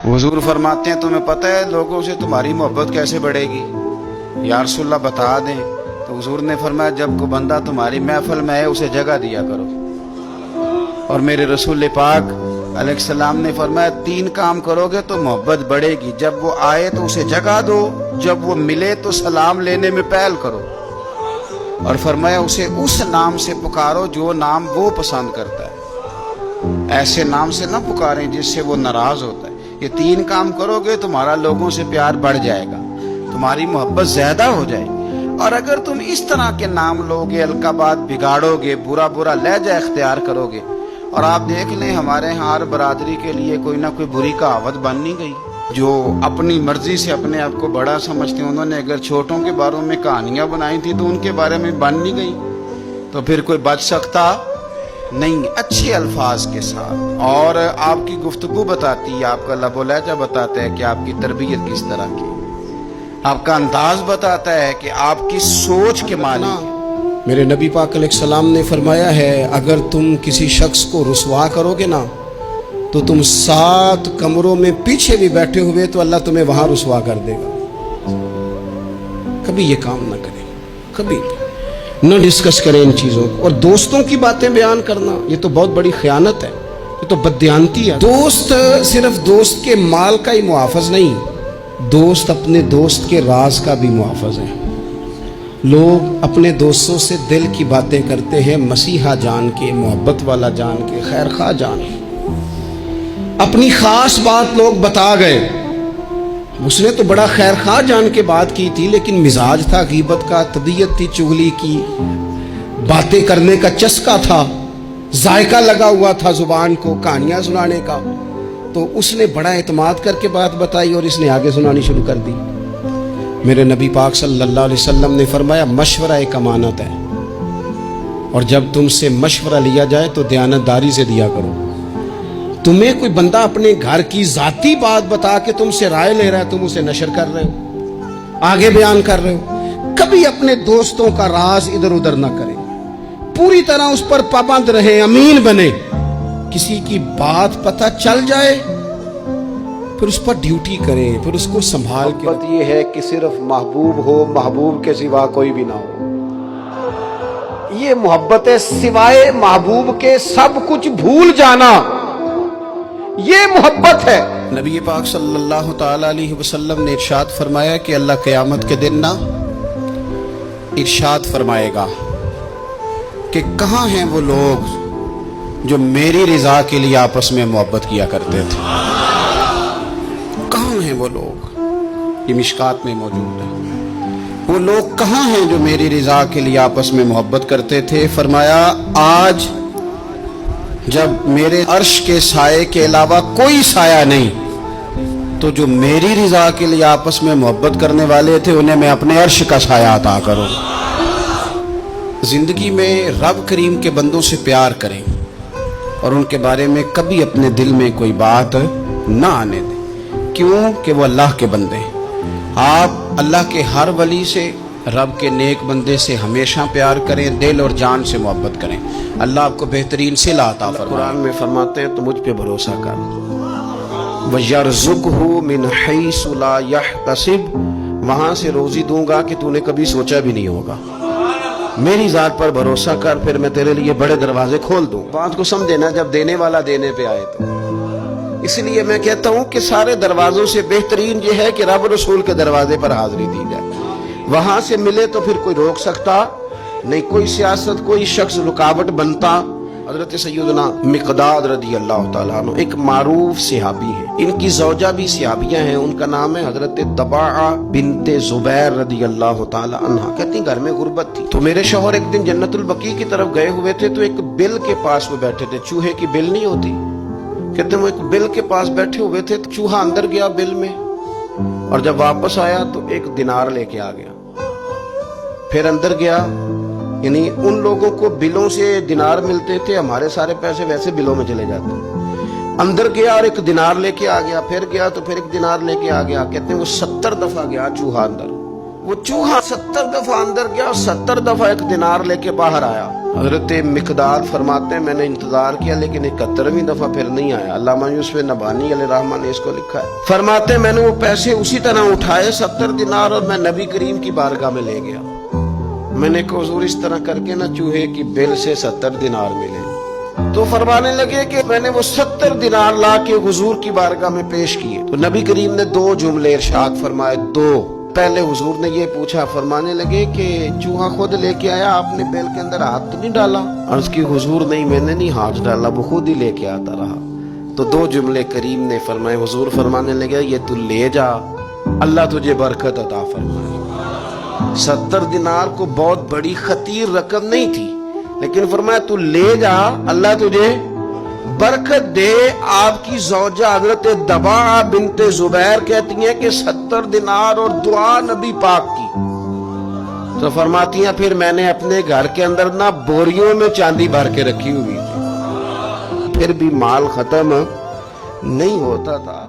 हुजूर फरमाते हैं तुम्हें पता है लोगों से तुम्हारी मोहब्बत कैसे बढ़ेगी? या रसूलल्लाह बता दें। तो हुजूर ने फरमाया जब कोई बंदा तुम्हारी महफिल में है उसे जगह दिया करो। और मेरे रसूल पाक अलैहिस्सलाम ने फरमाया 3 काम करोगे तो मोहब्बत बढ़ेगी। जब वो आए तो उसे जगह दो, जब वो मिले तो सलाम लेने में पहल करो, और फरमाया उसे उस नाम से पुकारो जो नाम वो पसंद करता है, ऐसे नाम से ना पुकारें जिससे वो नाराज होता है। ये 3 काम करोगे तुम्हारा लोगों से प्यार बढ़ जाएगा, तुम्हारी मोहब्बत ज्यादा हो जाएगी। और अगर तुम इस तरह के नाम लोगे, अलकाबात बिगाड़ोगे, बुरा बुरा लहजा इख्तियार करोगे, और आप देख लें हमारे यहाँ हर बरादरी के लिए कोई ना कोई बुरी कहावत बन नहीं गई। जो अपनी मर्जी से अपने आप को बड़ा समझते हैं, उन्होंने अगर छोटों के बारे में कहानियां बनाई थी तो उनके बारे में बन नहीं गई, तो फिर कोई बच सकता नहीं। अच्छे अल्फाज के साथ, और आपकी गुफ्तगू बताती है, आपका लबो लहजा बताता है कि आपकी तरबियत किस तरह की, आपका अंदाज बताता है कि आपकी सोच के मालिक। मेरे नबी पाक अलैहिस्सलाम ने फरमाया है, अगर तुम किसी शख्स को रुसवा करोगे ना तो तुम 7 कमरों में पीछे भी बैठे हुए तो अल्लाह तुम्हें वहां रुसवा कर देगा। कभी ये काम ना करें, कभी न डिस्कस करें इन चीज़ों को। और दोस्तों की बातें बयान करना ये तो बहुत बड़ी खयानत है, ये तो बददियानती है। दोस्त सिर्फ दोस्त के माल का ही मुहाफ़िज़ नहीं, दोस्त अपने दोस्त के राज का भी मुहाफ़िज़ है। लोग अपने दोस्तों से दिल की बातें करते हैं, मसीहा जान के, मोहब्बत वाला जान के, खैर खा जान के। अपनी ख़ास बात लोग बता गए, उसने तो बड़ा खैर खा जान के बात की थी, लेकिन मिजाज था गीबत का, तबीयत थी चुगली की, बातें करने का चस्का था, जायका लगा हुआ था जुबान को कहानियां सुनाने का। तो उसने बड़ा एतमाद करके बात बताई और इसने आगे सुनानी शुरू कर दी। मेरे नबी पाक सल्लल्लाहु अलैहि वसल्लम ने फरमाया मशवरा एक अमानत है, और जब तुमसे मशवरा लिया जाए तो दयानतदारी से दिया करो। तुम्हें कोई बंदा अपने घर की जाती बात बता के तुमसे राय ले रहा है, तुम उसे नशर कर रहे हो, आगे बयान कर रहे हो। कभी अपने दोस्तों का राज इधर उधर ना करें, पूरी तरह उस पर पाबंद रहे, अमीन बने। किसी की बात पता चल जाए फिर उस पर ड्यूटी करें, फिर उसको संभाल के। बात ये है कि सिर्फ महबूब हो, महबूब के सिवा कोई भी ना हो। ये मोहब्बत है, सिवाय महबूब के सब कुछ भूल जाना, ये मोहब्बत है। नबी पाक सल्लल्लाहु ताला अलैहि वसल्लम ने इरशाद फरमाया कि अल्लाह क़यामत के दिन ना इरशाद फरमाएगा कि कहाँ हैं वो लोग जो मेरी रिजा के लिए आपस में मोहब्बत किया करते थे। कहाँ हैं वो लोग? ये मिशकात में मौजूद है। वो लोग कहाँ हैं जो मेरी रिजा के लिए आपस में मोहब्बत करते थे? फरमाया आज जब मेरे अर्श के साये के अलावा कोई साया नहीं, तो जो मेरी रिजा के लिए आपस में मोहब्बत करने वाले थे उन्हें मैं अपने अर्श का साया अता करूं। जिंदगी में रब करीम के बंदों से प्यार करें और उनके बारे में कभी अपने दिल में कोई बात ना आने दें। क्यों? कि वो अल्लाह के बंदे हैं। आप अल्लाह के हर वली से, रब के नेक बंदे से हमेशा प्यार करें, दिल और जान से मोहब्बत करें। अल्लाह आपको बेहतरीन सिला अता फरमाए। कुरान में फरमाते हैं तो मुझ पे भरोसा कर, वयरज़ुक़हु मिन हैसु ला यहतसिब, वहां से रोजी दूंगा कि तूने कभी सोचा भी नहीं होगा। मेरी जात पर भरोसा कर, फिर मैं तेरे लिए बड़े दरवाजे खोल दूं। बात को समझे जब देने वाला देने पे आए तो। इसलिए मैं कहता हूं कि सारे दरवाजों से बेहतरीन ये है कि रब रसूल के दरवाजे पर हाजिरी दी जाए। वहां से मिले तो फिर कोई रोक सकता नहीं, कोई सियासत, कोई शख्स रुकावट बनता। हजरत सैयदना मिक़दाद रदी अल्लाह ताला अन्हु एक मारूफ सहाबी है, इनकी ज़ौजा भी सहाबियां हैं। उनका नाम है हजरत तबाआ बिनते ज़ुबैर रदी अल्लाह ताला अन्हा। कहती घर में गुर्बत थी, तो मेरे शौहर एक दिन जन्नतुल बकी की तरफ गए हुए थे, तो एक बिल के पास वो बैठे थे। चूहे की बिल नहीं होती, कहते वो एक बिल के पास बैठे हुए थे, तो चूहा अंदर गया बिल में, और जब वापस आया तो 1 दिनार लेके आ गया। फिर अंदर गया, यानी उन लोगों को बिलों से दिनार मिलते थे, हमारे सारे पैसे वैसे बिलों में चले जाते। अंदर गया और 1 दिनार लेके आ गया, फिर गया तो फिर 1 दिनार लेके आ गया। कहते हैं वो 70 दफा गया चूहा अंदर, वो चूहा 70 दफा अंदर गया और 70 दफा एक दिनार लेके बाहर आया। हजरत मिकदाद फरमाते हैं मैंने इंतजार किया लेकिन 71वीं दफा फिर नहीं आया। अल्लामा यूसुफ नबानी अलैहिर्रहमान ने इसको लिखा है। फरमाते हैं मैंने वो पैसे उसी तरह उठाए 70 दिनार और मैं नबी करीम की बारगाह में ले गया। मैंने कहा हुजूर इस तरह करके ना चूहे की बिल से 70 दिनार मिले। तो फरमाने लगे कि मैंने वो 70 दिनार ला के हुजूर की बारगाह में पेश किए। तो नबी करीम ने 2 जुमले इरशाद फरमाए। 2 पहले हुजूर ने ये पूछा, फरमाने लगे कि चूहा खुद लेके आया, आपने बेल के अंदर हाथ तो नहीं डाला? अर्ज की हुजूर नहीं, मैंने नहीं हाथ डाला, वो खुद ही लेके आता रहा। तो 2 जुमले करीम ने फरमाए। हुजूर फरमाने लगे ये तू ले जा, अल्लाह तुझे बरकत अता फरमाए। 70 दिनार को बहुत बड़ी खतीर रकम नहीं थी, लेकिन फरमाया तू ले जा, अल्लाह तुझे बरकत दे। आपकी ज़ौजा हजरत दबा बिनते जुबैर कहती हैं कि 70 दिनार और दुआ नबी पाक की। तो फरमाती हैं फिर मैंने अपने घर के अंदर ना बोरियों में चांदी भर के रखी हुई थी, फिर भी माल खत्म नहीं होता था।